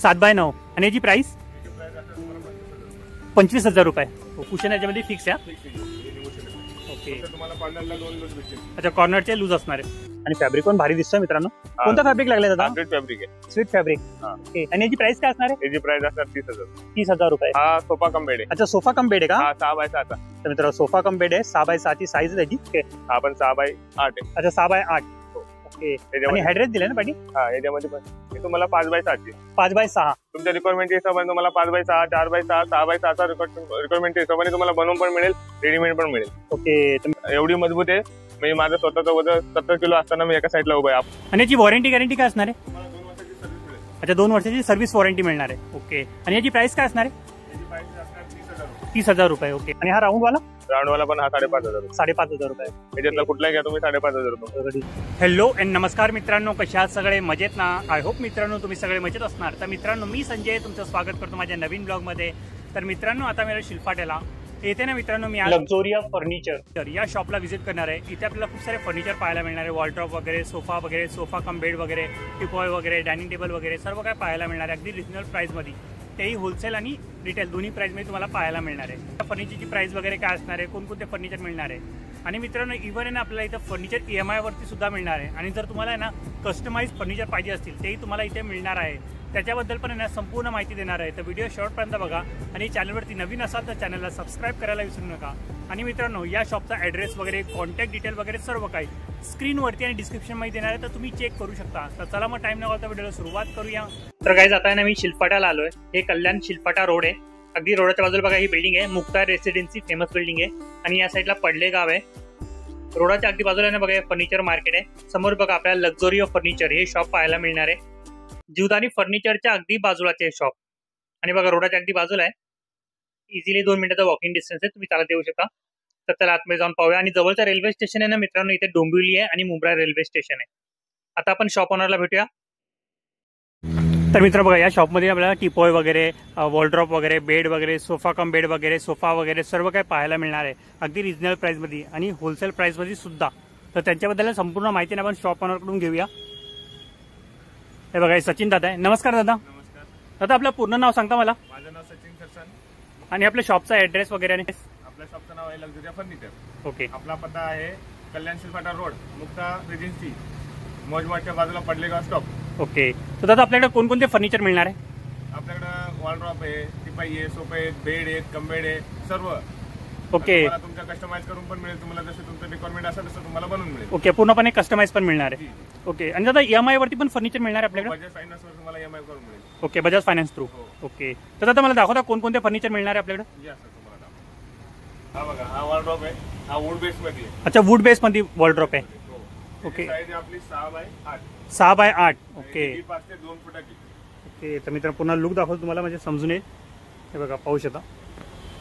7x9 आणि याची price 25,000 रुपये. कुशन याच्यामध्ये फिक्स आहे. ओके अच्छा कॉर्नरचे लूज असणार आहे आणि फॅब्रिक पण भारी दिसतोय मित्रांनो. कोणता फॅब्रिक लागलाय दादा? स्वीट फॅब्रिक आहे. Sweet fabric. ओके आणि याची प्राइस काय असणार आहे? याची प्राइस असणार 30,000. 30,000 रुपये. हा सोफा कम बेड आहे. अच्छा सोफा कम बेड आहे का? हा 6x6. तर मित्रांनो सोफा कम बेड आहे. 6x6 ची साईज आहे त्याची. ओके हा पण 6x8 आहे. अच्छा 6x8. ओके आणि हेडरेस्ट दिले ना पाठी? हा याच्यामध्ये पण हे तुम्हाला 5x6 ची. 5x6 तुमच्या रिक्वायरमेंटच्या हिशोबाने तुम्हाला 5x6 4x6 6x6 चा रिक्वायरमेंटच्या हिशोबाने तुम्हाला बनवून पण मिळेल, रेडीमेड पण मिळेल. ओके एवढी मजबूत आहे. मी माझं स्वतःचं वजन 70 किलो असताना मी एका साईडला उभा आहे. आणि याची वॉरंटी गॅरंटी काय असणार आहे? तुम्हाला 2 वर्षाची सर्व्हिस मिळेल. अच्छा 2 वर्षाची सर्व्हिस वॉरंटी मिळणार आहे. ओके आणि याची प्राइस काय असणार आहे? याची प्राइस असणार 30,000. 30,000 रुपये. ओके आणि हा राऊंड वाला? राऊंड वाला पण हा 5,500. 5,500 रुपये. याच्यातला कुठलाही घ्या तुम्ही 5,500 रुपये. हॅलो अँड नमस्कार मित्रांनो, कशा आहात सगळे? मजेत ना? आय होप मित्रांनो तुम्ही सगळे मजेत असणार. तर मित्रांनो मी संजय तुमचं स्वागत करतो माझ्या नवीन ब्लॉग मध्ये. तर मित्रांनो आता मी शिल्पाट्याला येते ना मित्रांनो, मी लक्झोरिया फर्निचर या शॉपला व्हिजिट करणार आहे. इथे आपल्याला खूप सारे फर्निचर पाहायला मिळणार आहे. वॉलड्रॉप वगैरे, सोफा वगैरे, सोफा कम बेड वगैरे, टिपॉय वगैरे, डायनिंग टेबल वगैरे सर्व काय पाहायला मिळणार आहे अगदी रिजनेबल प्राइसमध्ये. तेही होलसेल आणि रिटेल दोन्ही प्राइसमध्ये तुम्हाला पाहायला मिळणार आहे. फर्निचरची प्राइस वगैरे काय असणार आहे, कोणकोणते फर्निचर मिळणार आहे आणि मित्रांनो इव्हन आहे ना आपल्याला इथं फर्निचर EMI वरती सुद्धा मिळणार आहे. आणि जर तुम्हाला आहे ना कस्टमाइज फर्निचर पाहिजे असतील तेही तुम्हाला इथे मिळणार आहे. त्याच्याबद्दल पण आहे ना संपूर्ण माहिती देणार आहे. तर व्हिडिओ शॉर्टपर्यंत बघा आणि चॅनलवरती नवीन असाल तर चॅनलला सबस्क्राईब करायला विसरू नका. आणि मित्रांनो या शॉपचा ॲड्रेस वगैरे, कॉन्टॅक्ट डिटेल वगैरे सर्व काही स्क्रीनवरती आणि डिस्क्रिप्शनमध्ये देणार आहे, तर तुम्ही चेक करू शकता. तर चला मग टाइम न घालता व्हिडिओला सुरुवात करूया. तर काय जाता ना मी शिल्पाट्याला आलोय. हे कल्याण शिल्पाटा रोड आहे. अगदी रोडच्या बाजूला बघा ही बिल्डिंग आहे, मुक्तार रेसिडेन्सी फेमस बिल्डिंग आहे. आणि या साईडला पडले गाव आहे. रोडाच्या अगदी बाजूला ना बघा फर्निचर मार्केट आहे. समोर बघा आपल्याला लक्झोरी ऑफ फर्निचर हे शॉप पाहायला मिळणार आहे. जीवदानी फर्निचरच्या अगदी बाजूलाचे हे शॉप. आणि बघा रोडाच्या अगदी बाजूला आहे. इझिली 2 मिनिटाचा वॉकिंग डिस्टन्स आहे, तुम्ही चालत येऊ शकता. तर त्याला आतमध्ये जाऊन पाहूया. आणि जवळचा रेल्वे स्टेशन आहे ना मित्रांनो, इथे डोंबिवली आहे आणि मुंब्रा रेल्वे स्टेशन आहे. आता आपण शॉप ओनरला भेटूया. तर मित्र बघा या शॉपमध्ये आपल्याला टिपॉय वगैरे, वॉलड्रॉप वगैरे, बेड वगैरे, सोफा कम बेड वगैरे, सोफा वगैरे सर्व काही पाहायला मिळणार आहे अगदी रिजनेबल प्राइसमध्ये आणि होलसेल प्राइसमध्ये सुद्धा. तर त्यांच्याबद्दल संपूर्ण माहिती आपण शॉप ओनरकडून घेऊया. हे बघा सचिन दादा आहे. नमस्कार दादा. नमस्कार दादा आपलं पूर्ण नाव सांगता मला? माझं नाव सचिन खरसन आणि आपल्या शॉपचा ॲड्रेस वगैरे? आपल्या शॉपचं नाव आहे लक्झोरिया फर्निचर. ओके. आपला पत्ता आहे कल्याण शिल्पाटा रोड, मुक्ता रेजिन्सी, मौजमार्टच्या बाजूला पडलेगाव स्टॉप. ओके. तर दादा आपल्याकडे कोणकोणते फर्निचर मिळणार आहे? आपल्याकडे वॉलड्रॉप आहे, टिपाई आहे, सोफे आहेत, बेड आहेत, कमबेड आहे, सर्व. ओके. तुम्हाला तुमच्या कस्टमाइज करून पण मिळेल. तुम्हाला जसं तुमचं रिक्वायरमेंट असेल तसं तुम्हाला बनवून मिळेल. ओके पूर्णपणे कस्टमाइज पण मिळणार आहे. ओके. आणि दादा EMI वरती पण फर्निचर मिळणार आहे आपल्याकडे? बजाज फायनान्सवर तुम्हाला EMI करून मिळेल. Okay Bajaj finance through. Okay. तर दादा मला दाखवता कोणकोणते फर्निचर मिळणार आहे आपल्याकडे? या सर तुम्हाला दाखवतो. हा बघा हा वॉलड्रॉप आहे, हा वूड बेस मध्ये आहे. अच्छा वूड बेस मध्ये वॉलड्रॉप आहे. ओके. साईज आपली 6x8. 6x8. ओके. 5 ते 2 फुटाची. ओके. तर मित्रांनो पुन्हा लुक दाखवतो तुम्हाला म्हणजे समजून येईल. हे बघा पाहू शकता.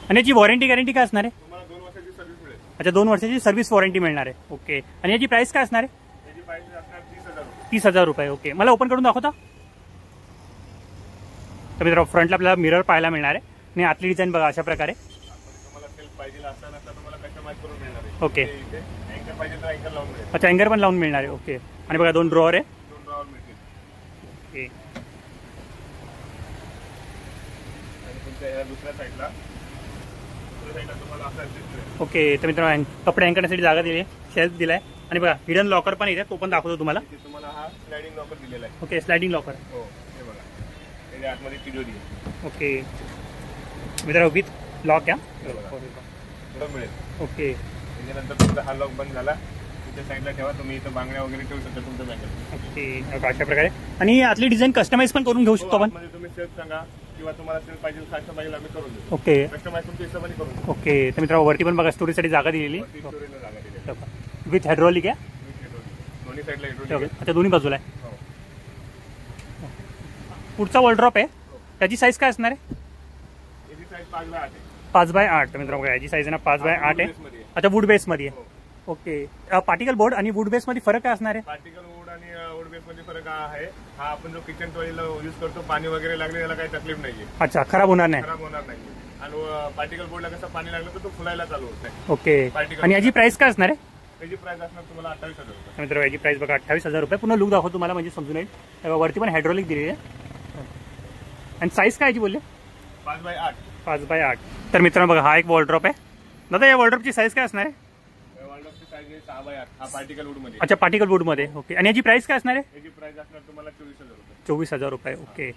आणि याची वॉरंटी गॅरंटी काय असणार आहे? तुम्हाला 2 वर्षाची सर्व्हिस मिळेल. अच्छा 2 वर्षाची सर्व्हिस वॉरंटी मिळणार आहे. ओके. आणि याची प्राइस काय असणार आहे? याची प्राइस असणार 30,000. 30,000 रुपये. ओके. मला ओपन करून दाखवता? तर मित्रांनो फ्रंटला आपल्याला मिरर पाहायला मिळणार आहे आणि आतली डिझाईन बघा अशा प्रकारे. तुम्हाला सेल्फ पाहिजे असता तुम्हाला कस्टमाइज करून मिळणार आहे. ओके. अँकर पाहिजे तर अँकर लावून मिळेल. अच्छा अँकर पण लावून मिळणार आहे. ओके. आणि बघा 2 ड्रॉवर आहे. 2 ड्रॉवर मिळतील. ओके. आणि तुमच्या या दुसऱ्या साईडला तुम्हाला असा दिसेल. ओके. तर मित्रांनो कपडे हँग करण्यासाठी जागा दिली आहे, शेल्फ दिलाय. आणि बघा हिडन लॉकर पण इथे, तो पण दाखवतो तुम्हाला. तुम्हाला हा स्लायडिंग लॉकर दिलेला आहे. ओके. Sliding locker. हो हे बघा त्याच्या आतमध्ये तिजोरी आहे. ओके. मित्रांनो विथ लॉक या मिळेल. ओके. त्याच्यानंतर तुमचा हा लॉक बंद झाला तुमच्या साईडला ठेवा. तुम्ही इथं बांगड्या वगैरे ठेवू शकता तुमच्या बँकेत. ओके. अशा प्रकारे. आणि आतली डिझाईन कस्टमाइज पण करून घेऊ शकतो आपण. म्हणजे तुम्ही सेल्फ सांगा किंवा तुम्हाला सेल्फ पाहिजे खास पाहिजे आम्ही करून देऊ. ओके. कस्टमाइज तुमच्या हिशोबाने करून देऊ. ओके. तर मित्रांनो वरती पण बघा स्टोरेजसाठी जागा दिलेली विथ हायड्रॉलिक आहे. दोन्ही साईडला हायड्रॉलिक. अच्छा दोन्ही बाजूला आहे. पुढचा वॉलड्रॉप आहे, त्याची साईज काय असणार आहे? याची साईज 5x8 आहे. 5x8. मित्रांनो याची साईज आहे ना 5x8 आहे. अच्छा वूड बेस मध्ये आहे. ओके. पार्टिकल बोर्ड आणि वूड बेस मध्ये फरक काय असणार आहे? पार्टिकल वूड आणि वूड बेस मध्ये फरक आहे. हा आपण जो किचन टॉयला यूज करतो, पाणी वगैरे लागले त्याला काही तकलीफ नाहीये. अच्छा खराब होणार नाही. खराब होणार नाही. आणि पार्टिकल बोर्डला कसं पाणी लागलं तर तो फुलायला चालू होत नाही. ओके. आणि याची प्राइस काय असणार आहे? त्याची प्राइस असणार तुम्हाला 28,000 रुपये. मित्रांनो याची प्राइस बघा 28,000 रुपये. पुन्हा लुक दाखवतो तुम्हाला म्हणजे समजून येईल. वरती पण हायड्रॉलिक दिलेली आहे. आणि साईज काय याची बोलले? 5x8. 5x8. तर मित्रांनो बघा, हा एक वॉलड्रॉप आहे. दादा या वॉलड्रॉपची साईज काय असणार आहे? वॉलड्रॉपची साईज आहे 6x8. हा पार्टिकल वूड मध्ये. अच्छा, पार्टिकल वूड मध्ये. ओके. आणि याची प्राइस काय असणार आहे? याची प्राइस असणार तुम्हाला 24,000 रुपये. 24,000 रुपये. ओके.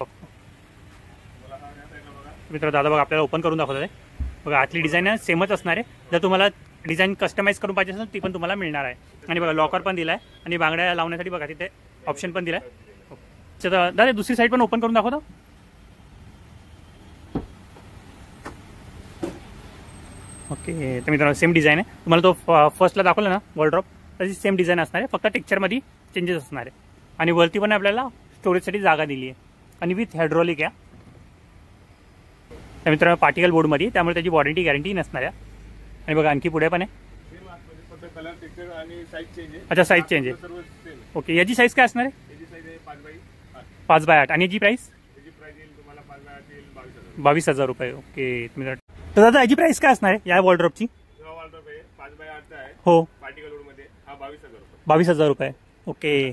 मित्र दादा बघा आपल्याला ओपन करून दाखवतात आहे. बघा आतली डिझाईन सेमच असणार आहे. जर तुम्हाला डिझाईन कस्टमाइज करून पाहिजे असेल ती पण तुम्हाला मिळणार आहे. आणि बघा लॉकर पण दिला आहे आणि बांगड्या लावण्यासाठी बघा तिथे ऑप्शन पण दिला आहे. दादा दुसरी साईड पण ओपन करून दाखवतो. ओके. तर मित्रांनो सेम डिझाईन आहे. तुम्हाला तो फर्स्टला दाखवला ना वॉलड्रॉप, तशी सेम डिझाईन असणार आहे. फक्त टेक्स्चरमध्ये चेंजेस असणार आहे. आणि वरती पण आपल्याला स्टोरेजसाठी जागा दिली आहे आणि विथ हायड्रॉलिक आहे. त्या मित्रांनो पार्टिकल बोर्डमध्ये, त्यामुळे त्याची वॉरंटी गॅरंटी नसणार आहे. आणि बघा आणखी पुढे पण आहे. कलर टेक्स्चर आणि साईज चेंज आहे. अच्छा, साईज चेंज आहे. ओके. याची साईज काय असणार आहे? याची साईज आहे 5x8. 5x8. आणि याची प्राइस? याची प्राइस येईल तुम्हाला 5x8 येईल 22,000. 22,000 रुपये. ओके. तर दादा याची प्राइस काय असणार आहे या वॉलड्रॉपची? हा वॉलड्रॉप आहे 5x8 आहे. हो. पार्टिकल वूड मध्ये. हा 22,000 रुपये. 22,000 रुपये. ओके.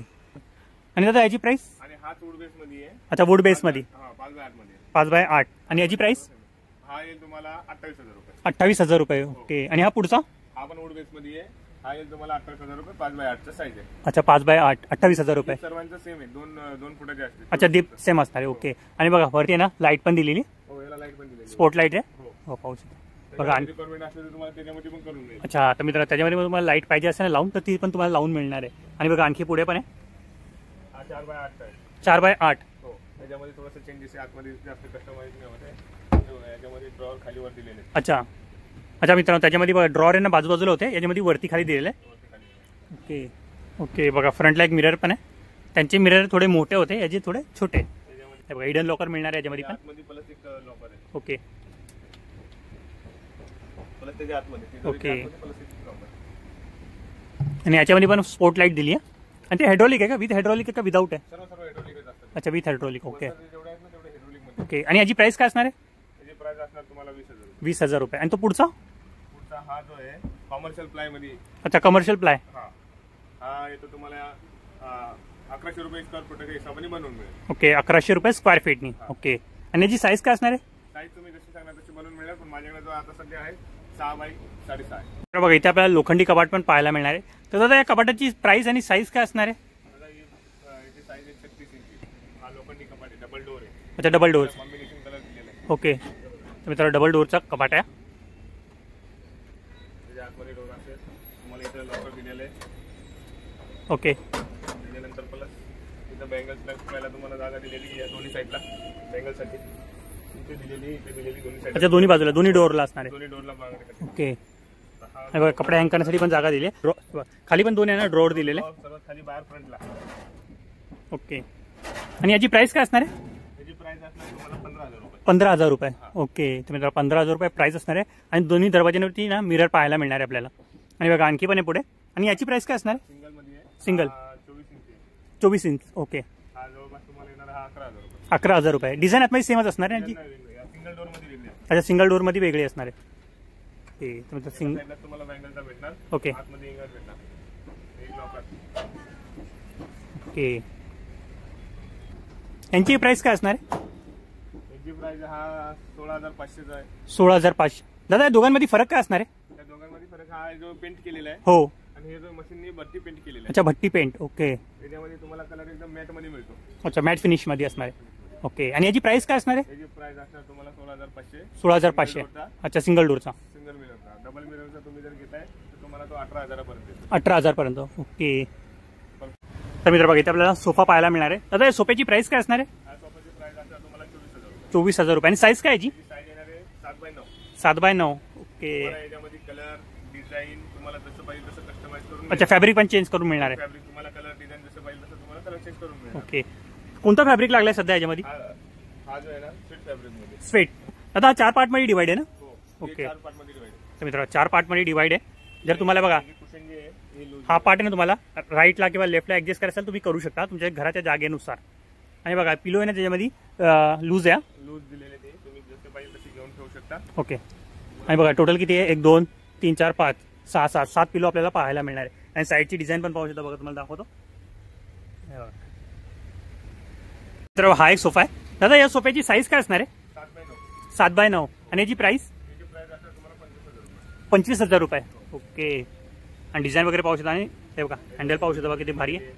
आणि दादा याची प्राइस? आणि हा वूड बेस मध्ये आहे. अच्छा, वूड बेस मध्ये. हा 5x8 मध्ये. 5x8. आणि याची प्राइस? हा येईल तुम्हाला 28,000 रुपये. 28,000 रुपये. ओके. आणि हा पुढचा? हा पण वूड बेस मध्ये आहे. हा येईल तुम्हाला 28,000 रुपये. 5x8 चा साईज आहे. अच्छा, 5x8. 28,000 रुपये. सर्वांचं सेम आहे. दोन फुटाचे असते. अच्छा, दीप सेम असणार आहे. ओके. आणि बघा वरती आहे ना लाईट पण दिलेली. हो, याला लाईट पण दिलेली. स्पॉट लाईट आहे. हो, पाहू शकता. बघा. रिक्वायरमेंट असले तर तुम्हाला त्याच्यामध्ये पण करून मिळेल. अच्छा, तर मित्र त्याच्यामध्ये तुम्हाला लाईट पाहिजे असेल ना लावून, तर ती पण तुम्हाला लावून मिळणार आहे. आणि बघा आणखी पुढे पण आहे. हा 4x8 आहे. 4x8. हो. त्याच्यामध्ये थोडंसं चेंजेस आहे. आतमध्ये जास्त कस्टमाइज नाही होत आहे. याच्यामध्ये ड्रॉवर खाली वर दिलेले. अच्छा. अच्छा मित्रांनो, त्याच्यामध्ये बघा ड्रॉवर आहे ना बाजूबाजूला होते, याच्यामध्ये वरती खाली दिलेलं आहे. ओके. ओके. बघा फ्रंटला एक मिरर पण आहे. त्यांचे मिरर थोडे मोठे होते, याचे थोडे छोटे. बघा हिडन लॉकर मिळणार आहे याच्यामध्ये पण. प्लस एक लॉकर आहे. ओके. प्लस त्याच्या आतमध्ये. ओके. आणि याच्यामध्ये पण स्पॉट लाईट दिली आहे. आणि ते हायड्रॉलिक आहे का? विथ हायड्रॉलिक आहे का विदाऊट आहे? सर्व हायड्रॉलिकच असतात. अच्छा, विथ हायड्रॉलिक. ओके. जेवढे आहेत ना तेवढे हायड्रॉलिक मध्ये. ओके. आणि याची प्राइस काय असणार आहे? याची प्राइस असणार तुम्हाला 20,000. 20,000 रुपये. आणि तो पुढचा? पुढचा हा जो आहे कमर्शियल प्लाय मध्ये. अच्छा, कमर्शियल प्लाय. हा येतो तुम्हाला 1100 रुपये स्क्वेअर फुटाच्या हिशोबाने बनवून मिळेल. ओके. 1100 रुपये स्क्वेअर फीटनी. ओके. आणि याची साईज काय असणार आहे? साईज तुम्ही जशी सांगणार तशी बनवून मिळेल. पण माझ्याकडे जो आता सध्या आहे 6x6.5 आहे. तर बघा इथे आपल्याला लोखंडी कपाट पण पाहायला मिळणार आहे. तर दादा या कपाटाची प्राइस आणि साईज काय असणार आहे? याची साईज आहे 36 इंची. हा लोखंडी कपाट आहे. डबल डोअर आहे. अच्छा, डबल डोअर. कॉम्बिनेशन कलर दिलेला आहे. ओके. तर मित्रांनो डबल डोअरचा कपाट आहे. त्याच्या आतमध्ये डोअर असेल. तुम्हाला इथं लॉकर दिलेलं आहे. ओके. त्याच्यानंतर प्लस इथं बँगल्स ठेवायला तुम्हाला जागा दिलेली आहे दोन्ही साईडला. बँगलसाठी इथे दिलेली, इथे दिलेली दोन्ही साईड. अच्छा, दोन्ही बाजूला दोन्ही डोअरला असणार आहे. दोन्ही डोअरला बांगडे. ओके. आणि बघा कपडे हँग करण्यासाठी पण जागा दिली आहे. खाली पण दोन आहे ना ड्रॉवर दिलेले. सर्वात खाली बाहेर फ्रंटला. ओके. आणि याची प्राइस काय असणार आहे? याची प्राइस असणार तुम्हाला 15,000 रुपये. 15,000 रुपये. ओके. तर मित्रांनो 15,000 रुपये प्राइस असणार आहे. आणि दोन्ही दरवाज्यांवरती ना मिरर पाहायला मिळणार आहे आपल्याला. आणि बघा आणखी पण आहे पुढे. आणि याची प्राइस काय असणार आहे? सिंगल मध्ये आहे. Single 24 inch. 24 इंच. ओके. हा जवळपास तुम्हाला येणार हा 11,000 रुपये. 11,000 रुपये. डिझाईन आतमध्ये सेमच असणार आहे. सिंगल डोअर मध्ये वेगळी आहे. अच्छा, सिंगल डोअर मध्ये वेगळी असणार आहे. ओके. सिंगल. तुम्हाला बँगलचा भेटणार. ओके. आतमध्ये इंगर भेटणार. एक लॉकर. ओके. यांची प्राइस काय असणार आहे? याची प्राइस हा 16,500 आहे. 16,500. दादा या दोघांमध्ये फरक काय असणार आहे? त्या दोघांमध्ये फरक हा जो पेंट केलेला आहे. हो. आणि हे जो मशीननी भट्टी पेंट केलेला आहे. अच्छा, भट्टी पेंट. ओके. त्याच्यामध्ये तुम्हाला कलर एकदम मॅट मध्ये मिळतो. अच्छा, मॅट फिनिश मध्ये असणार आहे. ओके. आणि याची प्राइस काय असणार आहे? याची प्राइस असणार तुम्हाला 16,500. 16,500. अच्छा, सिंगल डोरचा. सिंगल मिररचा. डबल मिररचा तुम्ही जर घेताय तर तुम्हाला तो 18,000 पर्यंत येतो. 18,000 पर्यंत. ओके. तर मित्र बघा इथे आपल्याला सोफा पाहायला मिळणार आहे. दादा या सोफ्याची प्राइस काय असणार आहे? हा सोफाची प्राइस असणार तुम्हाला 24,000 रुपये. 24,000 रुपये. आणि साईज काय याची? साईज येणार आहे 7x9. 7x9. ओके. याच्यामध्ये कलर डिझाईन तुम्हाला जसं पाहिजे तसं कस्टमाइज करून. अच्छा, फॅब्रिक पण चेंज करून मिळणार आहे. फॅब्रिक तुम्हाला कलर डिझाईन जसं पाहिजे तसं तुम्हाला कलर चेंज करून मिळेल. ओके. कोणता फॅब्रिक लागलाय सध्या याच्यामध्ये? हा जो आहे ना स्वीट फॅब्रिक मध्ये. स्वेट. आता 4 पार्ट मध्ये डिवाइड आहे ना? हो. ओके. 4 पार्ट मध्ये डिवाइड आहे. तर मित्रांनो 4 पार्ट मध्ये डिवाइड आहे. जर तुम्हाला बघा कुशन जे आहे हे लूज. हा पार्ट आहे ना तुम्हाला राईटला किंवा लेफ्टला ऍडजस्ट करायचं तुम्ही करू शकता तुमच्या घराच्या जागेनुसार. आणि बघा पिलो आहे ना त्याच्यामध्ये लूज आहे. लूज दिलेले ते तुम्ही जसे पाहिजे तसे घेऊन ठेवू शकता. ओके. आणि बघा टोटल किती आहे? 1 2 3 4 5 6 7 पिलो आपल्याला पाहायला मिळणार आहे. आणि साईडची डिझाईन पण पाहू शकता. बघा तुम्हाला दाखवतो. तर हा एक सोफा आहे दादा. या सोफ्याची साईज काय असणार आहे? 7x9. 7x9. आणि याची प्राइस याची प्राइस असणार तुम्हाला 25,000 रुपये. 25,000 रुपये. ओके. आणि डिझाईन वगैरे पाहू शकता. आणि हे बघा हँडल पाहू शकता बघा किती भारी आहे.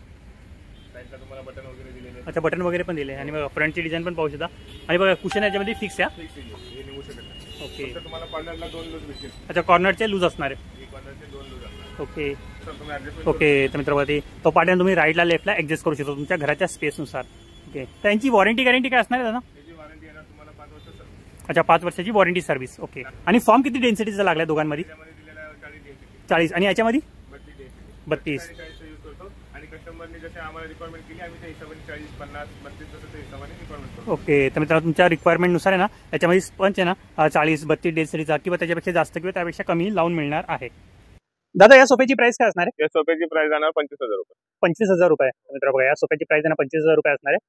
साईडला तुम्हाला बटन वगैरे दिलेले आहेत. अच्छा बटन वगैरे पण दिले. आणि बघा फ्रंटची डिझाईन पण पाहू शकता. आणि बघा कुशन याच्यामध्ये फिक्स आहे. फिक्स आहे, हे निघू शकत नाही. ओके. फक्त तुम्हाला कॉर्नरला 2 लूज भेटतील. अच्छा कॉर्नरचे लूज असणार आहे. हे कॉर्नरचे 2 लूज असणार. ओके. तर तुम्ही ॲडजस्टमेंट ओके. तर मित्रांनो तो पार्ट तुम्ही राईटला लेफ्टला ऍडजस्ट करू शकता तुमच्या घराच्या स्पेसनुसार. ओके. त्यांची वॉरंटी गॅरंटी काय असणार आहे दादा? त्याची वॉरंटी येणार तुम्हाला 5 वर्ष सर्व्हिस. अच्छा 5 वर्षाची वॉरंटी सर्व्हिस. ओके. आणि फॉर्म किती डेन्सिटीचा लागला दोघांमध्ये? त्यामध्ये दिलेला 40 डेन्सिटी. 40. आणि याच्यामध्ये 32 डेन्सिटी. 32. 40 यूज करतो आणि कस्टमरने जसे आम्हाला रिक्वायरमेंट केली आम्ही त्या हिशोबाने 40, 50, 32 जसं त्या हिशोबाने रिक्वायरमेंट करतो. ओके. तर मित्रांनो तुमच्या रिक्वायरमेंटनुसार आहे ना याच्यामध्ये स्पंच आहे ना 40, 32 डेन्सिटीचा किंवा त्याच्यापेक्षा जास्त किंवा त्यापेक्षा कमी लावून मिळणार आहे. दादा या सोफ्याची प्राइस काय असणार आहे? या सोफ्याची प्राइस जाणार 25,000 रुपये. 25,000 रुपये. मित्रांनो बघा या सोफ्याची प्राइस आहे ना 25,000 रुपये असणार आहे.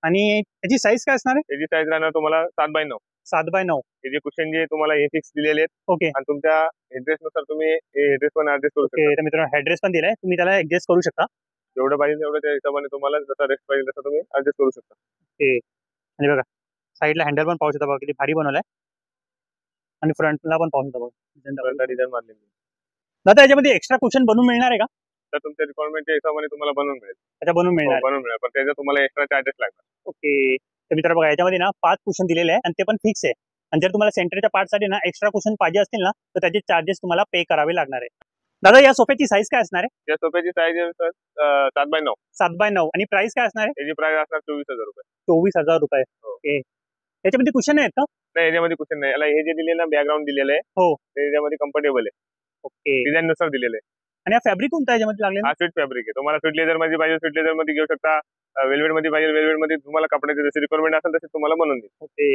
आणि याची साईज काय असणार आहे? त्याची साईज राहणार तुम्हाला 7x9. 7x9. हे जे कुशन जे तुम्हाला हे फिक्स दिलेले आहेत. ओके. आणि तुमच्या नुसार तुम्ही हे ड्रेस पण ऍडजस्ट करू ओके. शकता. तर मित्रांनो ऍड्रेस पण दिलाय तुम्ही त्याला ऍडजस्ट करू शकता. जेवढं पाहिजे तेवढं त्या हिशोबाने तुम्हाला जसा रेस्ट पाहिजे तसं तुम्ही ऍडजस्ट करू शकता. ओके. आणि बघा साईडला हँडल पण पाहू शकता बघा किती भारी बनवलाय. आणि फ्रंटला पण पाहू शकता बघा डिझाईन मारलेली. दादा याच्यामध्ये एक्स्ट्रा कुशन बनवून मिळणार आहे का? तर तुमच्या रिक्वायरमेंटच्या हिशोबाने तुम्हाला बनवून मिळेल. अच्छा बनवून मिळणार. बनवून मिळेल, पण त्याचा तुम्हाला एक्स्ट्रा चार्जेस लागणार. ओके. तर मित्रांनो बघा याच्यामध्ये ना 5 कुशन दिलेले आहे आणि ते पण फिक्स आहे. आणि जर तुम्हाला सेंटरच्या पार्टसाठी ना एक्स्ट्रा कुशन पाहिजे असतील ना तर त्याचे चार्जेस तुम्हाला पे करावे लागणार आहे. दादा या सोफ्याची साईज काय असणार आहे? या सोफ्याची साईज 7x9. 7x9. आणि प्राइस काय असणार आहे? त्याची प्राइस असणार 24,000 रुपये. 24,000 रुपये. हो. ओके. याच्यामध्ये कुशन आहेत का? नाही याच्यामध्ये कुशन नाही. याला हे जे दिले ना बॅकग्राऊंड दिलेलं आहे. हो. ते याच्यामध्ये कम्फर्टेबल आहे. ओके. डिझाईन नुसार दिलेलं आहे. आणि हा फॅब्रिक कोणता याच्यामध्ये लागलेला? हा स्वीट फॅब्रिक आहे. तुम्हाला स्वीट लेदर मध्ये पाहिजे स्वीट लेदर मध्ये घेऊ शकता. वेल्वेट मध्ये पाहिजे वेल्वेट मध्ये. तुम्हाला कपड्याची जशी रिक्वायरमेंट असेल तशी तुम्हाला बनवून देईल. ओके.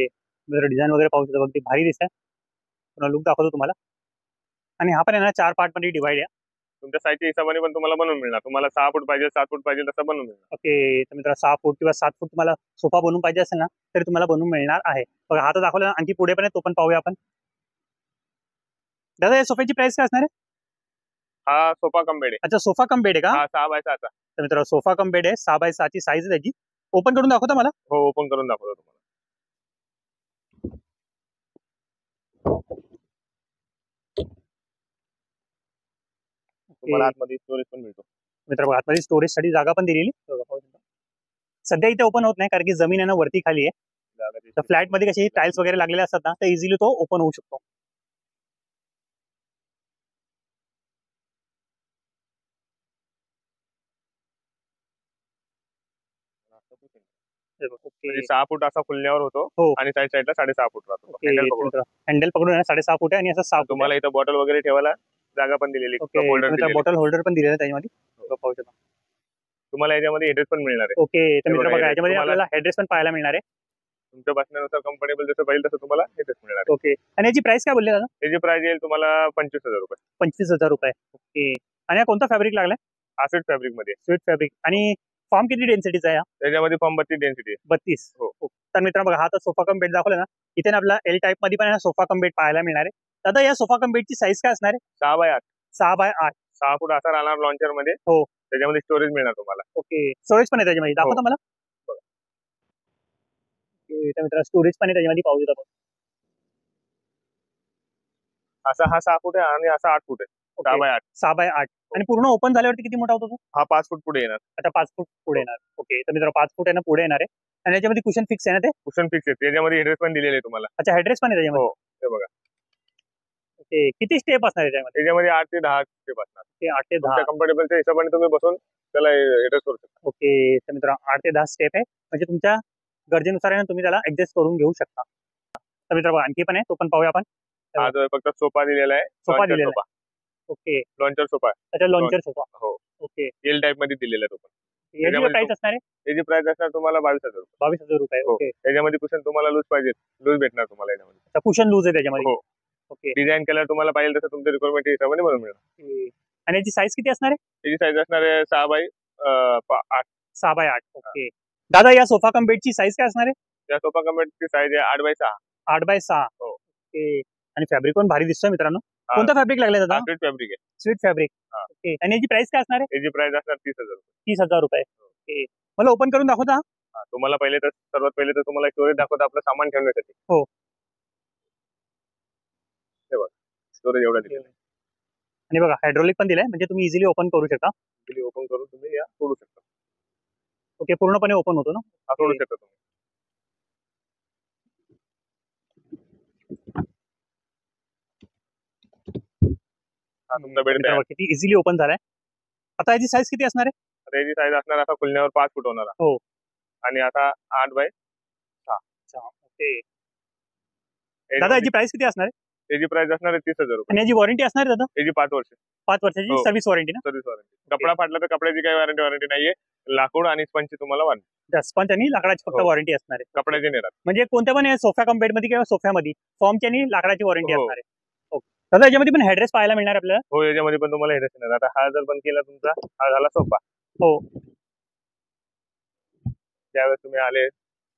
डिझाईन वगैरे पाहू शकता बघ भारी दिसत आहे. पुन्हा लुक दाखवतो तुम्हाला. आणि हा पण आहे ना 4 पार्ट मध्ये डिवाइड आहे. तुमच्या साईजच्या हिशोबाने पण तुम्हाला बनवून मिळणार. तुम्हाला 6 फूट पाहिजे 7 फूट पाहिजे तसं बनवून मिळणार. ओके. तर मित्रांनो 6 फूट किंवा 7 फूट तुम्हाला सोफा बनवून पाहिजे असेल ना तरी तुम्हाला बनवून मिळणार आहे. बघा हा तर दाखवला ना आणखी पुढे पण आहे तो पण पाहूया आपण. दादा या सोफ्याची प्राइस काय असणार आहे? हा सोफा कम बेड आहे. अच्छा सोफा कम बेड आहे का? हा 6x6 चा. तर मित्रांनो सोफा कम बेड आहे. 6x6 ची साईज आहे त्याची. ओपन करून दाखवता मला? हो ओपन करून दाखवतो तुम्हाला. तुम्हाला आतमध्ये स्टोरेज पण मिळतो. मित्रांनो आतमध्ये स्टोरेज साठी जागा पण दिलेली. सध्या इथे ओपन होत नाही कारण की जमीन आहे ना वरती खाली आहे. तर फ्लॅट मध्ये कसे टाइल्स वगैरे लागलेले असतात ना तर इझिली तो ओपन होऊ शकतो. म्हणजे 6 फूट असा खुलण्यावर होतो. हो. आणि साईडला 6.5 फूट राहतो. हँडल पकडून 6.5 फूट आहे आणि असं 6 फूट. तुम्हाला इथं बॉटल वगैरे ठेवायला जागा पण दिलेली. बॉटल होल्डर पण दिलेलं आहे त्याच्यामध्ये. पाहू शकता. तुम्हाला याच्यामध्ये हेडरेस्ट पण मिळणार आहे. ओके. तर मित्र बघा याच्यामध्ये आपल्याला हेडरेस्ट पण पाहायला मिळणार आहे. तुमच्या बसण्यानुसार कम्फर्टेबल जसं पाहिजे तसं तुम्हाला हेडरेस्ट मिळणार आहे. ओके. आणि याची प्राइस काय बोलले दादा? याची प्राइस येईल तुम्हाला 25,000 रुपये. 25,000 रुपये. ओके. आणि हा कोणता फॅब्रिक लागलाय? स्वीट फॅब्रिक मध्ये. Sweet fabric. आणि फॉर्म किती डेन्सिटीचा आहे? त्याच्यामध्ये फॉर्म 32 डेन्सिटी आहे. 32. हो. तर मित्रांनो बघा हा तर सोफा कम बेड दाखवला ना इथे ना आपला एल टाईप मध्ये पण सोफा कम बेड पाहायला मिळणार आहे. दादा या सोफा कम बेडची साईज काय असणार आहे? 6x8. 6x8. 6 फूट असा राहणार लॉन्चर मध्ये. हो. त्याच्यामध्ये स्टोरेज मिळणार तुम्हाला. ओके. स्टोरेज पण आहे त्याच्यामध्ये दाखवता मला? तर मित्रांनो स्टोरेज पण आहे त्याच्यामध्ये पाहू शकता. असा हा 6 फूट आहे आणि असा 8 फूट आहे. 6x8. 6x8. आणि पूर्ण ओपन झाल्यावरती किती मोठा होतो तो? हा 5 फूट पुढे येणार. आता 5 फूट पुढे येणार. ओके. तर मित्रांनो 5 फूट आहे ना पुढे येणार आहे. आणि याच्यामध्ये कुशन फिक्स आहे ना ते? कुशन फिक्स आहे. त्याच्यामध्ये हेडरेस्ट पण दिलेले आहे तुम्हाला. अच्छा हेडरेस्ट पण आहे त्याच्यामध्ये? हो. हे बघा. ओके. किती स्टेप असणार त्याच्यामध्ये? त्याच्यामध्ये 8 ते 10 स्टेप असणार. 8 ते 10. कम्फर्टेबलच्या हिशोबाने तुम्ही बसून त्याला हेडरेस्ट करू शकता. ओके. तर मित्रांनो 8 ते 10 स्टेप आहे. म्हणजे तुमच्या गरजेनुसार आहे ना तुम्ही त्याला ऍडजस्ट करून घेऊ शकता. तर मित्रांनो आणखी पण आहे तो पण पाहूया आपण. हा जो फक्त सोफा दिलेला आहे. सोफा दिलेला आहे. ओके. Launcher sofa. अच्छा लॉन्चर सोफा. हो. ओके. एल टाइप मध्ये दिलेला आहे तो पण. याची प्राइस असणार आहे? याची प्राइस असणार तुम्हाला 22,000 रुपये. 22,000 रुपये. ओके. त्याच्यामध्ये कुशन तुम्हाला लूज पाहिजे लूज भेटणार तुम्हाला याच्यामध्ये. अच्छा कुशन लूज आहे त्याच्यामध्ये? हो. ओके. डिझाईन कलर तुम्हाला पाहिजे तसं तुमच्या रिक्वायरमेंट हिशोबाने बनवून मिळणार. आणि याची साईज किती असणार आहे? याची साईज असणार आहे 6x8. 6x8. ओके. दादा या सोफा कम बेडची साईज काय असणार आहे? या सोफा कम बेडची साईज आहे 8x6. 8x6. हो. ओके. आणि फॅब्रिक पण भारी दिसतोय मित्रांनो. कोणता फॅब्रिक लागलाय दादा? स्वीट फॅब्रिक आहे. Sweet fabric. ओके. आणि याची प्राइस काय असणार आहे? याची प्राइस असणार 30,000 रुपये. 30,000 रुपये. ओके. मला ओपन करून दाखवता? तुम्हाला सर्वात पहिले तर तुम्हाला स्टोरेज दाखवतो आपलं सामान ठेवण्यासाठी. हो. हे बघा स्टोरेज एवढा दिलेला आहे. आणि बघा हायड्रोलिक पण दिलंय, म्हणजे तुम्ही इझिली ओपन करू शकता. इझिली ओपन करून तुम्ही या सोडू शकता. ओके, पूर्णपणे ओपन होतो ना? हा सोडू शकता तुम्ही. हा तुमचा बेड तयार. किती इझिली ओपन झालाय. आता याची साईज किती असणार आहे? आता याची साईज असणार आता खुलण्यावर 5 फूट होणार. हो. आणि आता 8 बाय 6. ओके. दादा याची प्राइस किती असणार आहे? याची प्राइस असणार आहे 30,000 रुपये. आणि याची वॉरंटी असणार आहे दादा? याची 5 वर्ष. 5 वर्षाची हो. सर्व्हिस वॉरंटी ना? Service warranty. कपडा फाटला तर कपड्याची काही वॉरंटी नाहीये. लाकूड आणि स्पंजची तुम्हाला वॉरंटी. स्पंज आणि लाकडाची फक्त हो. वॉरंटी असणार आहे. कपड्याची नाही राहत. म्हणजे कोणत्या पण सोफा कम बेड मध्ये किंवा सोफ्यामध्ये फॉर्मची आणि लाकडाची वॉरंटी हो. असणार आहे. ओके. दादा याच्यामध्ये पण हेडरेस्ट पाहायला मिळणार आहे आपल्याला? हो याच्यामध्ये पण तुम्हाला हेडरेस्ट येणार. आता हा जर बंद केला तुमचा, हा झाला सोफा. हो. ज्यावेळेस तुम्ही आले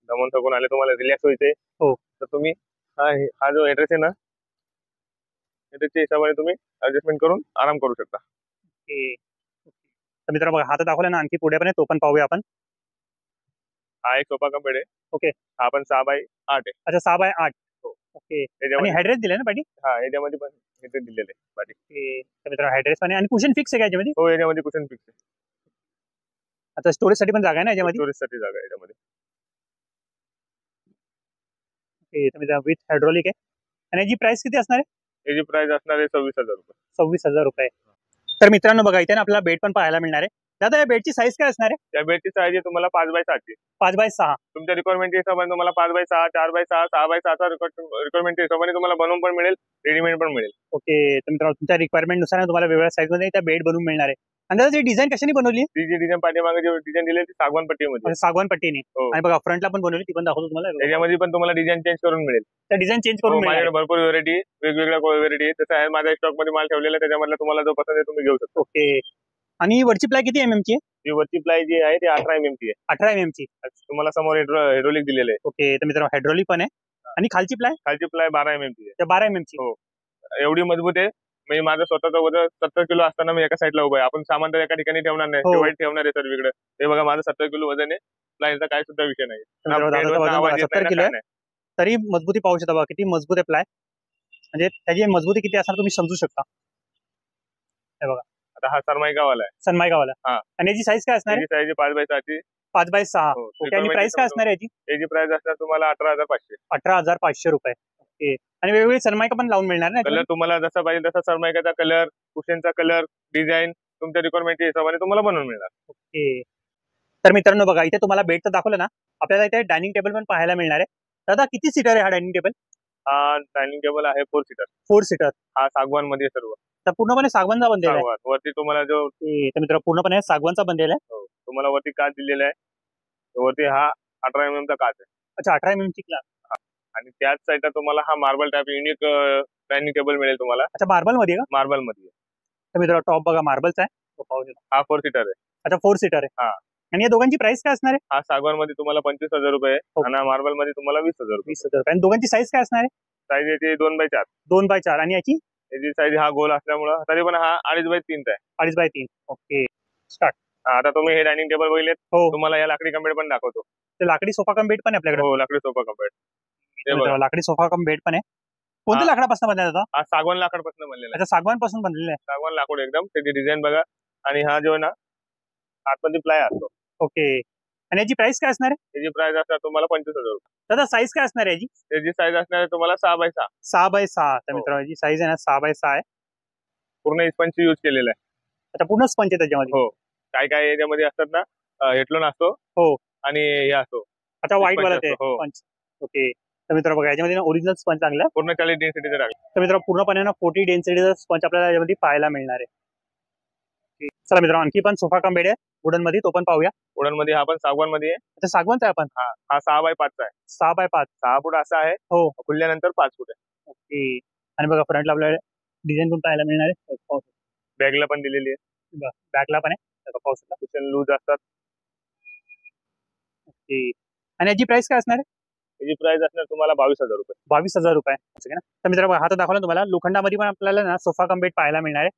दमून थकून आले, तुम्हाला रिलॅक्स व्हायचंय, हो, तर तुम्ही हा जो ऍड्रेस आहे ना, त्याच्या हिशोबाने तुम्ही ऍडजस्टमेंट करून आराम करू शकता. तर मित्रांनो बघा, हा तर दाखवला ना, आणखी पुढे पण आहे, तो पण पाहूया आपण. हा एक सोफा कम बेड आहे. ओके. हा पण 6 बाय 8 आहे. अच्छा 6 बाय 8. हो. ओके. आणि त्याच्यामध्ये हेडरेस्ट दिले ना पाठी? हा याच्यामध्ये पण हेडरेस्ट दिलेले आहे पाठी. तर मित्रांनो हेडरेस्ट पण आहे आणि कुशन फिक्स आहे का याच्यामध्ये? हो याच्यामध्ये कुशन फिक्स आहे. आता स्टोरेज साठी पण जागा आहे ना याच्यामध्ये? स्टोरेज साठी जागा आहे याच्यामध्ये. विथ हायड्रोलिक आहे. आणि याची प्राइस किती असणार आहे? याची प्राइस असणार आहे 26,000 रुपये. 26,000 रुपये. तर मित्रांनो बघा, इथे ना आपल्याला बेड पण पाहायला मिळणार आहे. दादा या बेडची साईज काय असणार आहे? त्या बेडची साईज आहे तुम्हाला 5 बाय 6 ची. 5 बाय 6. तुमच्या रिक्वायरमेंटच्या हिशोबाने तुम्हाला 5 बाय 6, 4 बाय 6, 6 बाय 6चा रिक्वायरमेंटच्या हिशोबाने तुम्हाला बनवून पण मिळेल, रेडीमेड पण मिळेल. ओके. तर मित्रांनो तुमच्या रिक्वायरमेंट नुसार तुम्हाला वेगवेगळ्या साईज मध्ये त्या बेड बनवून मिळणार आहे. आणि दादा डिझाईन कशाने बनवली? ती जी डिझाईन पाठीमागे जी डिझाईन दिली ती सागवान पट्टीमध्ये. सागवान पट्टीने. हो. आणि बघा फ्रंटला पण बनवली, ती पण दाखवतो तुम्हाला. त्याच्यामध्ये पण तुम्हाला डिझाईन चेंज करून मिळेल. त्या डिझाईन चेंज करून मिळेल. माझ्याकडे भरपूर व्हेरायटी, वेगवेगळ्या व्हेरायटी आहे. तसं आहे माझ्या स्टॉक मध्ये माल ठेवलेला आहे, त्याच्यामधला तुम्हाला जो पसंत आहे तुम्ही घेऊ शकता. ओके. आणि वरची प्लाय किती mm ची आहे? ती वरची प्लाय जी आहे ती 18 mm ची आहे. 18 mm ची. तुम्हाला समोर हायड्रोलिक दिलेलं आहे. ओके. तर मित्रांनो हायड्रोलिक पण आहे. आणि खालची प्लाय? खालची प्लाय 12 mm ची आहे. 12 mm ची. हो. एवढी मजबूत आहे. मी माझं स्वतःचं वजन 70 किलो असताना मी एका साईडला उभा आहे. आपण सामान तर एका ठिकाणी ठेवणार नाही, हो. डिवाइड ठेवणार आहे सर्वीकडे. हे बघा माझं 70 किलो वजन आहे. प्लायचा काय सुद्धा विषय नाही. वजन 70 किलो आहे. तरी मजबूती पाहू शकता बघा, किती मजबूत आहे प्लाय. म्हणजे त्याची मजबूती किती असणार तुम्ही समजू शकता. हे बघा. आता हा सरमाईकावाला आहे. सनमायकावाला. हा. आणि याची साईज काय असणार आहे? याची साईज 5 बाय 6 ची. 5 बाय 6. हो. ओके. आणि प्राइस काय असणार आहे याची? याची प्राइस असणार तुम्हाला 18,500. 18,500 रुपये. ओके. आणि वेगवेगळे सनमायका पण लावून मिळणार ना? कलर तुम्हाला जसा पाहिजे तसा सरमायकाचा कलर, कुशनचा कलर, डिझाईन तुमच्या रिक्वायरमेंटच्या हिशोबाने तुम्हाला बनवून मिळणार. ओके. तर मित्रांनो बघा, इथे तुम्हाला बेड तर दाखवलं ना, आपल्याला इथे डायनिंग टेबल पण पाहायला मिळणार आहे. दादा किती सीटर आहे हा डायनिंग टेबल? हा डायनिंग टेबल आहे 4 सीटर. 4 सीटर. हा सागवान मध्ये सर्व. तर पूर्णपणे सागवानचा बनलेला आहे. सागवान वरती तुम्हाला जो तर मित्रांनो पूर्णपणे सागवानचा बनलेला आहे. हो. तुम्हाला वरती काच दिलेला आहे. वरती हा 18 mm चा काच आहे. अच्छा 18 mm ची क्लास. आणि त्याच साईडला तुम्हाला हा marble type unique dining table मिळेल तुम्हाला. अच्छा मार्बल मध्ये का? मार्बल मध्ये. तर मित्रांनो टॉप बघा मार्बलचा आहे. हा 4 सीटर आहे. अच्छा 4 सीटर आहे. हा. आणि या दोघांची प्राइस काय असणार आहे? हा सागवान मध्ये तुम्हाला 25,000 रुपये आणि मार्बल मध्ये तुम्हाला 20,000 रुपये. 20,000 रुपये. आणि दोघांची साईज काय असणार आहे? साईज याची 2 बाय 4. 2 बाय 4. आणि याची? याची साईज हा गोल असल्यामुळं तरी पण हा 2.5 बाय 3 चा आहे. 2.5 बाय 3. ओके. स्टार्ट. आता तुम्ही हे डायनिंग टेबल बघितलेत. हो. तुम्हाला या लाकडी कम बेड पण दाखवतो. ते लाकडी सोफा कम बेड पण आहे आपल्याकडे. हो लाकडी सोफा कम बेड. लाकडी सोफा कम बेड पण आहे. कोणत्या लाकडापासून बनलेला होता? हा सागवान लाकडापासून बनलेला आहे. अच्छा सागवान पासून बनलेला आहे. सागवान लाकूड एकदम त्याची डिझाईन बघा. आणि हा जो ना आतमध्ये प्लाय असतो. ओके. आणि याची प्राइस काय असणार आहे? त्याची प्राइस असणार तुम्हाला 25,000 रुपये. दादा साईज काय असणार आहे याची? त्याची साईज असणार आहे तुम्हाला 6 बाय 6. 6 बाय 6. तर हो. मित्रांनो याची साईज आहे ना 6 बाय 6 आहे. पूर्ण इस्पंज यूज केलेला आहे. अच्छा पूर्ण स्पंज आहे त्याच्यामध्ये. हो. काय काय याच्यामध्ये असतात ना, हेटलोन असतो. हो. आणि हे असतो. अच्छा व्हाईट वाला ते हो. स्पंज. ओके. तर मित्रांनो बघा याच्यामध्ये ना ओरिजिनल स्पंज लागला. पूर्ण 40 डेन्सिटीचा लागला. तर मित्रांनो पूर्णपणे ना 40 डेन्सिटीचा स्पंज आपल्याला याच्यामध्ये पाहायला मिळणार आहे. चला मित्रांनो आणखी पण सोफा कम बेड आहे वुडन मध्ये, तो पण पाहूया. वुडन मध्ये हा पण सागवान मध्ये आहे. अच्छा सागवानचा आहे आपण. हा 6 बाय 5 चा आहे. 6 बाय 5. 6 फूट असा आहे. हो. खुलल्यानंतर 5 फूट आहे. ओके. आणि बघा फ्रंटला आपल्याला डिझाईन पण पाहायला मिळणार आहे. बॅगला पण दिलेली आहे. बॅकला पण आहे. पाहू शकता. कुशन लूज असतात. ओके. आणि याची प्राइस काय असणार आहे? याची प्राइस असणार तुम्हाला 22,000 रुपये. 22,000 रुपये. तर मित्रांनो हा तर दाखवला तुम्हाला. लोखंडामध्ये पण आपल्याला ना सोफा कम बेड पाहायला मिळणार आहे.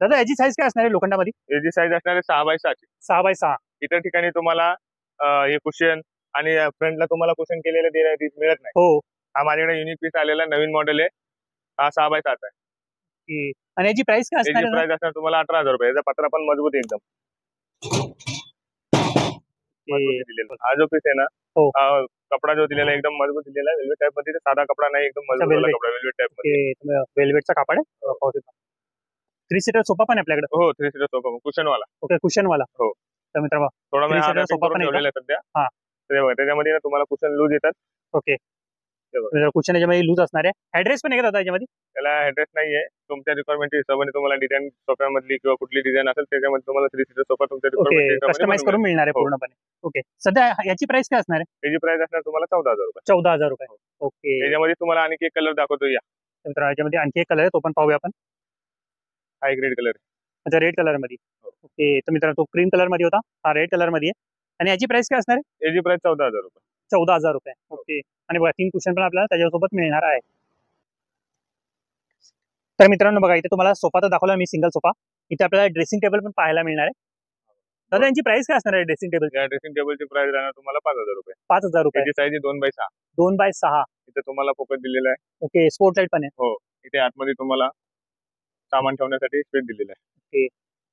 दादा याची साईज काय असणार आहे लोखंडामध्ये? याची साईज असणार आहे 6 बाय 6 ची. 6 बाय 6. इतर ठिकाणी तुम्हाला हे कुशन आणि फ्रंटला तुम्हाला कुशन केलेले मिळत नाही. हो. हा माझ्याकडे युनिक पीस आलेला नवीन मॉडेल आहे. हा 6x7 आहे. आणि याची प्राइस काय असणार याची आहे? प्राइस असणार तुम्हाला 18,000 रुपये. याचा पत्रा पण मजबूत आहे एकदम. मजबूत दिलेला. हा जो पीस आहे ना, हो. कपडा जो दिलेला एकदम मजबूत दिलेला आहे. वेल्वेट टाइप मध्ये, साधा कपडा नाही, एकदम मजबूत वाला कपडा वेल्वेट टाइप मध्ये. वेल्वेटचा कापड आहे. 3 सीटर सोफा पण आहे आपल्याकडे. हो, 3 सीटर सोफा कुशन वाला. ओके, कुशन वाला. हो. तर मित्रांनो थोडा मी सीटर सोफा पण ठेवलेला आहे सध्या. हा. त्याच्यामध्ये ना तुम्हाला कुशन लूज येतात. ओके. कुशन याच्यामध्ये लूज असणार आहे. ऍड्रेस पण आहे का दादा याच्यामध्ये? त्याला ऍड्रेस नाहीये. तुमच्या रिक्वायरमेंटच्या हिशोबाने तुम्हाला डिझाईन सोफ्यामधली किंवा कुठली डिझाईन असेल त्याच्यामध्ये तुम्हाला 3 सीटर सोफा तुमच्या रिक्वायरमेंट कस्टमाइज करून मिळणार आहे पूर्णपणे. ओके. सध्या याची प्राइस काय असणार आहे? त्याची प्राइस असणार तुम्हाला 14,000 रुपये. 14,000 रुपये. ओके. त्याच्यामध्ये तुम्हाला आणखी एक कलर दाखवतो या. तर याच्यामध्ये आणखी एक कलर आहे, तो पण पाहूया आपण. हा एक रेड कलर. अच्छा, रेड कलर मध्ये. ओके. तर मित्रांनो तो क्रीम कलर मध्ये होता, हा रेड कलर मध्ये आहे. आणि याची प्राइस काय असणार आहे? याची प्राइस 14,000 रुपये. 14,000 रुपये. ओके. आणि बघा 3 कुशन पण आपल्याला त्याच्यासोबत मिळणार आहे. तर मित्रांनो बघा, इथे तुम्हाला सोफा तर दाखवला मी, सिंगल सोफा. इथे आपल्याला ड्रेसिंग टेबल पण पाहायला मिळणार आहे. दादा यांची प्राइस काय असणार आहे ड्रेसिंग टेबल? या ड्रेसिंग टेबलची प्राइस राहणार तुम्हाला 5,000 रुपये. 5,000 रुपये. त्याची साईज 2x6. 2x6. इथे तुम्हाला फोकस दिलेला आहे. ओके. स्पोर्ट लाईट पण आहे. हो. इथे आतमध्ये तुम्हाला सामान ठेवण्यासाठी स्पेस दिलेला आहे. ओके.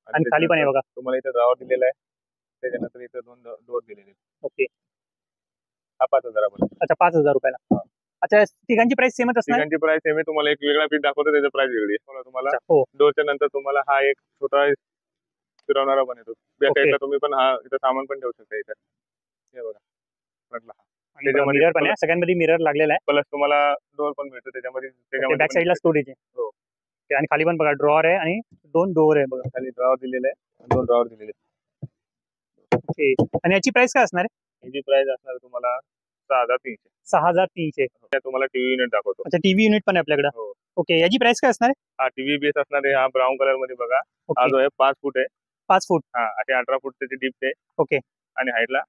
आणि खाली पण आहे बघा. तुम्हाला इथे ड्रॉवर दिलेला आहे. त्याच्यानंतर इथे 2 डोर दिलेले आहेत. ओके. हा 5,000 रुपये. अच्छा, 5,000 रुपयाला. अच्छा, तिघांची प्राइस सेमच असणार? तिघांची प्राइस सेम आहे. तुम्हाला एक वेगळा पीस दाखवतो, त्याची प्राइस वेगळी आहे. तुम्हाला हो. डोरच्या नंतर तुम्हाला हा एक छोटा फिरवणारा पण येतो. त्या साईडला तुम्ही पण हा इथं सामान पण ठेवू शकता. इथे हे बघा फ्रंटला हा. त्याच्यामध्ये मिरर पण आहे, सगळ्यांमध्ये मिरर लागलेला आहे. प्लस तुम्हाला डोर पण मिळतो त्याच्यामध्ये. बॅक साईडला स्टोरेज आहे. हो. आणि खाली पण बघा ड्रॉवर आहे आणि 2 डोर आहे बघा. खाली ड्रॉवर दिलेले आहे, 2 ड्रॉवर दिलेले आहेत. ओके. आणि याची प्राइस काय असणार आहे? याची प्राइस असणार तुम्हाला 6,300. 6,300. तुम्हाला टीव्ही युनिट दाखवतो. अच्छा, टीव्ही युनिट पण आहे आपल्याकडे. हो. ओके. याची प्राइस काय असणार आहे? हा टीव्ही बेस असणार आहे. हा ब्राऊन कलर मध्ये बघा. हा जो आहे 5 फूट आहे. 5 फूट. हा, आणि 18 फूट त्याची डिप्थ आहे. ओके. आणि हाईटला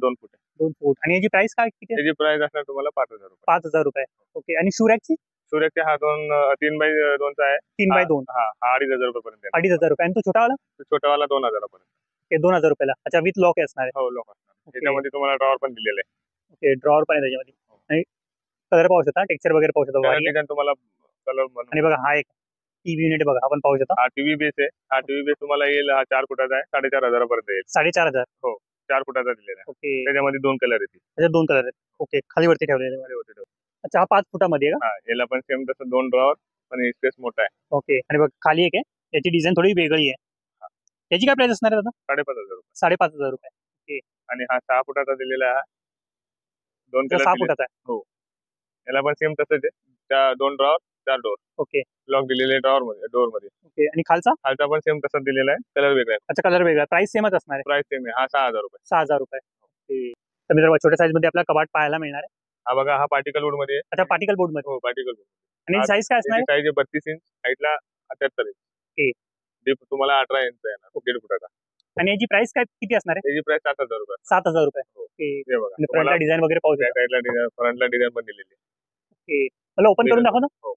2 फूट आहे. 2 फूट. आणि याची प्राइस काय किती आहे? त्याची प्राइस असणार तुम्हाला 5,000 रुपये. 5,000 रुपये. ओके. आणि सूर्याची? सूर्याचे हा 3x2 चा आहे. 3x2. हा 2,500 रुपये पर्यंत. 2,500 रुपये. आणि तो छोटावाला? छोटावाला 2,000 पर्यंत. ते 2,000 रुपयाला. अच्छा, विथ लॉक असणार आहे. हो, लॉक असणार. त्याच्यामध्ये तुम्हाला ड्रॉवर पण दिलेले आहे. ओके. ड्रॉवर पण आहे त्याच्यामध्ये. आणि कलर पाहू शकता, टेक्स्चर वगैरे पाहू शकता. तुम्हाला कलर. आणि बघा हा एक टीव्ही युनिट बघा, आपण पाहू शकता. हा टीव्ही बेस आहे. हा टीव्ही बेस तुम्हाला येईल, हा 4 फुटाचा आहे. 4,500 पर्यंत येईल. 4,500. हो, 4 फुटाचा दिलेला आहे. ओके. त्याच्यामध्ये 2 कलर येतील. त्याच्यात 2 कलर आहेत. ओके. खाली वरती ठेवलेले. अच्छा, हा 5 फुटामध्ये आहे का? हा, याला पण सेम तसं 2 ड्रॉवर, पण स्पेस मोठा आहे. ओके. आणि बघ खाली एक आहे, याची डिझाईन थोडी वेगळी आहे. याची काय प्राइस असणार आहे दादा? 5,500 रुपये. 5,500 रुपये. ओके. आणि हा 6 फुटाचा दिलेला आहे. 2 कलर 6 फुटाचा आहे. हो. याला पण सेम तसंच आहे. 2 ड्रॉवर, 4 डोर. ओके. लॉक दिलेले डोर मध्ये. ओके. आणि खालचा पण सेम तसंच दिलेला आहे. कलर वेगळा आहे. अच्छा, कलर वेगळा. प्राइस सेमच असणार आहे. प्राइस सेम आहे. हा 6,000 रुपये. 6,000 रुपये. ओके. तर मित्रांनो छोट्या साईज मध्ये आपल्याला कपाट पाहायला मिळणार आहे. हा बघा, हा पार्टिकल वुड मध्ये आहे. अच्छा, पार्टिकल बोर्ड मध्ये. हो, पार्टिकल वुड. आणि साईज काय असणार आहे? साईज आहे 32 इंच, हाईटला 78 इंच. ओके. डीप तुम्हाला 18 इंच आहे ना, 1.5 फुटाचा. आणि याची प्राइस काय किती असणार आहे? त्याची प्राइस 7,000 रुपये. 7,000 रुपये. ओके. हे बघा, आणि फ्रंटला डिझाईन वगैरे पाहू शकता. साईडला डिझाईन, फ्रंटला डिझाईन पण दिलेली आहे. ओके. मला ओपन करून दाखव ना. हो.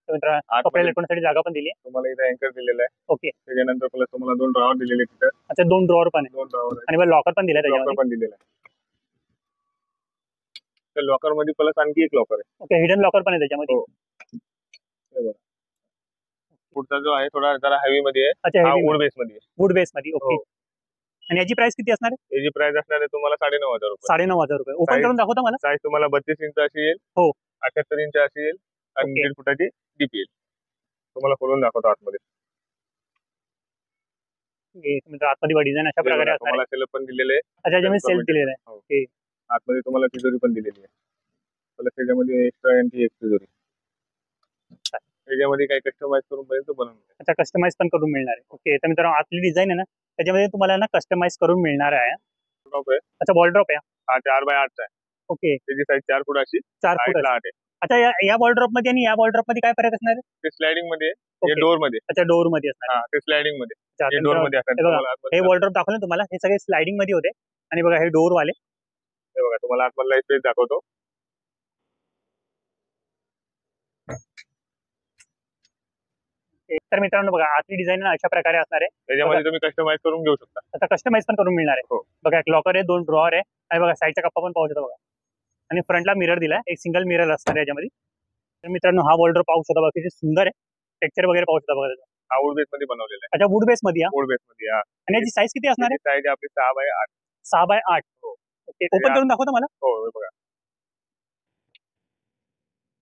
कपडे लटकवण्यासाठी जागा पण दिली आहे. तुम्हाला इथे अँकर दिलेला आहे. ओके. त्याच्यानंतर प्लस तुम्हाला 2 ड्रॉवर दिलेले तिथे. अच्छा, 2 ड्रॉवर पण आहे. 2 ड्रॉवर आणि मग लॉकर पण दिलाय त्याच्यामध्ये. लॉकर पण दिलेला आहे. त्या लॉकर मध्ये प्लस आणखी एक लॉकर आहे. ओके. हिडन लॉकर पण आहे त्याच्यामध्ये. हो. पुढचा जो आहे थोडा जरा हेवी मध्ये आहे. अच्छा, वुड बेस मध्ये आहे. वुड बेस मध्ये. ओके. आणि याची प्राइस किती असणार आहे? याची प्राइस असणार आहे तुम्हाला 9,500 रुपये. 9,500 रुपये. ओपन करून दाखवता मला. साईज तुम्हाला 32 इंच अशी येईल. हो. 78 इंच अशी येईल. आणि 1.5 फुटाची डीप येईल. तुम्हाला खोलून दाखवतो आतमध्ये. आतमध्ये डिझाईन अशा प्रकारे असणार आहे. तुम्हाला सेल्फ पण दिलेले आहे. अच्छा, याच्यामध्ये सेल्फ दिलेला आहे. ओके. आतमध्ये तुम्हाला तिजोरी पण दिलेली आहे. प्लस त्याच्यामध्ये एक्स्ट्रा आणखी एक तिजोरी. त्याच्यामध्ये काही कस्टमाइज करून पर्यंत बनवून. अच्छा, कस्टमाइज पण करून मिळणार आहे. ओके. तर मित्रांनो आतली डिझाईन आहे ना, त्याच्यामध्ये तुम्हाला ना कस्टमाइज करून मिळणार आहे. अच्छा, वॉलड्रॉप आहे. हा 4x8 आहे. ओके. त्याची साईज 4 फूट अशी. 4 फूट 8 आहे. अच्छा, या वॉलड्रॉप मध्ये आणि या वॉलड्रॉप मध्ये काय फरक असणार आहे? ते स्लायडिंग मध्ये, हे डोर मध्ये. अच्छा, डोर मध्ये असणार. हा, ते स्लायडिंग मध्ये. हे डोर मध्ये असणार. हे वॉलड्रॉप दाखवलं तुम्हाला, हे सगळे स्लायडिंग मध्ये होते. आणि बघा हे डोर वाले. हे बघा, तुम्हाला आतमधला स्पेस दाखवतो. तर मित्रांनो बघा आतली डिझाईन अशा प्रकारे असणार आहे. त्याच्यामध्ये तुम्ही कस्टमाइज करून घेऊ शकता. आता कस्टमाइज पण करून मिळणार आहे. हो. बघा एक लॉकर आहे, 2 ड्रॉअर आहे आणि बघा साईडचा कप्पा पण पाहू शकता बघा. आणि फ्रंटला मिरर दिलाय, एक सिंगल मिरर असणार आहे याच्यामध्ये. तर मित्रांनो हा वॉर्डरोब पाहू शकता बघा किती सुंदर आहे. टेक्स्चर वगैरे पाहू शकता बघा त्याचा. हा वूड बेस मध्ये बनवलेला आहे. अच्छा वूड बेस मध्ये वूड बेस मध्ये. आणि याची साईज किती असणार आहे? साईज आपली 6x8. 6x8. ओके ओपन करून दाखवतो मला. हो बघा.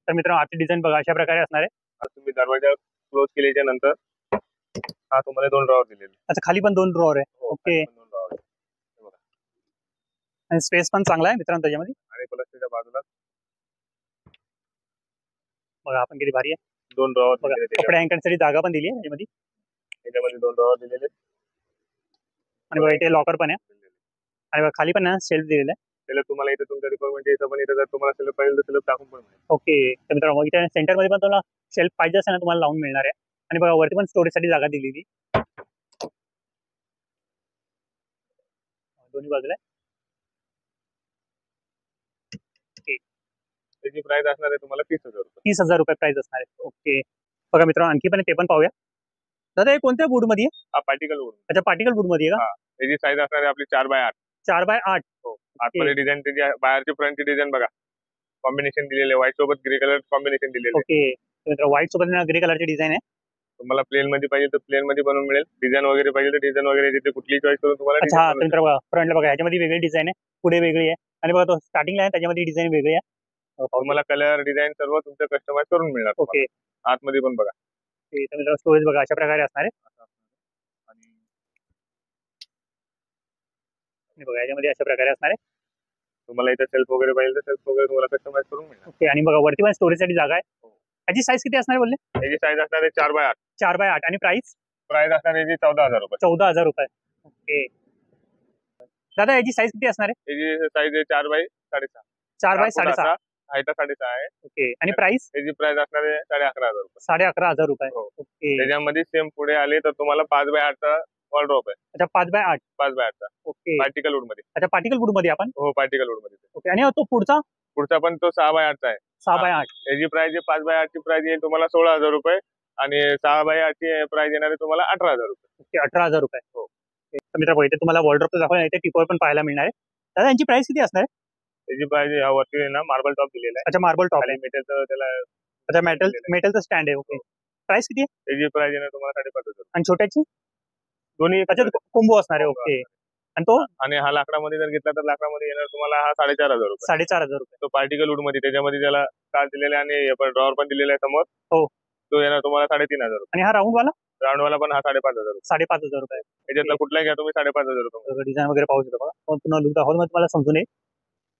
तर मित्रांनो आतली डिझाईन बघा अशा प्रकारे असणार आहे. तुम्ही दरवाजा क्लोज केल्याच्या नंतर हा तुम्हाला 2 ड्रॉअर दिलेले. अच्छा खाली पण 2 ड्रॉअर आहे. ओके. आणि स्पेस पण चांगला आहे मित्रांनो त्याच्यामध्ये. आणि प्लस त्याच्या बाजूला बघा आपण किती भारी आहे. 2 ड्रॉअर बघा कपडे हँगरसाठी जागा पण दिली आहे त्याच्यामध्ये. 2 ड्रॉअर दिलेले. आणि बघा इथे लॉकर पण आहे. आणि बघा खाली पण शेल्फ दिलेला आहे. त्याला तुम्हाला इथे तुमच्या रिक्वायरमेंट हिशोबाने इथे जर तुम्हाला शेल्फ पाहिजे तर शेल्फ टाकून पण मिळेल. ओके. तर मित्रांनो इथे सेंटर मध्ये पण तुम्हाला शेल्फ पाहिजे असेल ना तुम्हाला लावून मिळणार आहे. आणि बघा वरती पण स्टोरेजसाठी जागा दिलेली दोन्ही बाजूला. त्याची प्राइस असणार आहे तुम्हाला 30,000 रुपये. 30,000 रुपये प्राइस असणार आहे. ओके. बघा मित्रांनो आणखी पण ते पण पाहूया. दादा हे कोणत्या वूड मध्ये आहे? हा पार्टिकल वूड. अच्छा पार्टिकल वूड मध्ये आहे का? त्याची साईज असणार आहे आपली 4x8. 4x8. हो. आतमध्ये डिझाईन त्याची बाहेरची फ्रंटची डिझाईन बघा. कॉम्बिनेशन दिलेले व्हाईट सोबत ग्रे कलर कॉम्बिनेशन दिलेले. ओके. मित्र व्हाईट सोबत ग्रे कलरची डिझाईन आहे. तुम्हाला प्लेन मध्ये पाहिजे तर प्लेन मध्ये बनवून मिळेल. डिझाइन वगैरे पाहिजे तर डिझाइन वगैरे तिथे कुठली चॉईस करून तुम्हाला. अच्छा मित्र बघा फ्रंटला बघा याच्यामध्ये वेगळी डिझाइन आहे, पुढे वेगळी आहे आणि बघा तो स्टार्टिंगला आहे त्याच्यामध्ये डिझाइन वेगळी आहे. तुम्हाला कलर डिझाइन सर्व तुमचं कस्टमाइज करून मिळणार. ओके. आतमध्ये पण बघा. तर मित्र स्टोरेज बघा अशा प्रकारे असणार आहे. आणि बघा याच्यामध्ये अशा प्रकारे असणार आहे. तुम्हाला इथे सेल्फ वगैरे पाहिजे तर सेल्फ वगैरे तुम्हाला कस्टमाइज करून मिळणार. ओके. आणि बघा वरती पण स्टोरेजसाठी जागा आहे. याची साईज किती असणार बोलले? याची साईज असणार आहे 4x8. 4x8. आणि प्राइस असणार आहे 14,000 रुपये. 14,000 रुपये. ओके. दादा याची साईज किती असणार आहे? याची साईज आहे 4x6.5. 4x6.5. हाईट 6.5 आहे. ओके. आणि प्राइस? याची प्राइस असणार आहे 11,500 रुपये. 11,500 रुपये. ओके. त्याच्यामध्ये सेम पुढे आले तर तुम्हाला 5x8चा वॉर्डरोब आहे. अच्छा 5x8. 5x8चा. ओके. पार्टिकल वूड मध्ये. अच्छा पार्टिकल वूड मध्ये आपण. हो पार्टिकल वूड मध्ये. ओके. आणि तो पुढचा पण तो 6x8चा आहे. 6x8. याची प्राइस 5x8ची प्राइस येईल तुम्हाला 16,000 रुपये आणि 6x8ची प्राइस येणार आहे तुम्हाला 18,000 रुपये. ओके. 18,000 रुपये. हो. तर मित्र इथे तुम्हाला वॉर्डरोब दाखवला, इथे टिपॉय पण पाहायला मिळणार आहे. दादा यांची प्राइस किती असणार आहे? त्याची प्राइस वरती ना मार्बल टॉप दिलेला आहे. अच्छा मार्बल टॉप आणि मेटलचं त्याला. अच्छा मेटलचं स्टँड आहे. ओके. प्राइस किती आहे? त्याची प्राइस येणार तुम्हाला 5,500. आणि छोट्याची? दोन्ही अच्छा कोंबो असणार आहे. ओके. आणि तो? आणि हा लाकडामध्ये जर घेतला तर लाकडामध्ये येणार तुम्हाला हा 4,500 रुपये. 4,500 रुपये. तो पार्टिकल वूड मध्ये त्याच्यामध्ये त्याला काच दिलेला आणि ड्रॉअर पण दिलेला आहे समोर. हो. तो येणार तुम्हाला 3,500 रुपये. आणि हा राऊंड वाला पण हा 5,500 रुपये. 5,500 रुपये. याच्यातला कुठलाही घ्या तुम्ही 5,500 रुपये. डिझाईन वगैरे पाहू शकता बघा. पुन्हा लुक दाखवून तुम्हाला समजून येईल.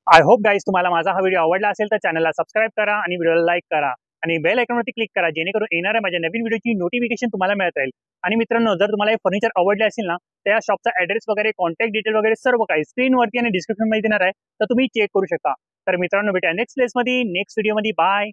आय होप गाईज तुम्हाला माझा हा व्हिडिओ आवडला असेल तर चॅनलला सबस्क्राईब करा आणि व्हिडिओला लाईक करा आणि बेल आयकॉनवरती क्लिक करा जेणेकरून येणाऱ्या माझ्या नवीन व्हिडिओची नोटिफिकेशन तुम्हाला मिळत राहील. आणि मित्रांनो जर तुम्हाला हे फर्निचर आवडले असेल ना तर या शॉपचा ऍड्रेस वगैरे कॉन्टॅक्ट डिटेल वगैरे सर्व काही स्क्रीनवरती आणि डिस्क्रिप्शन मध्ये देणार आहे तर तुम्ही चेक करू शकता. तर मित्रांनो भेटूया नेक्स्ट प्लेस मध्ये नेक्स्ट व्हिडिओ मध्ये. बाय.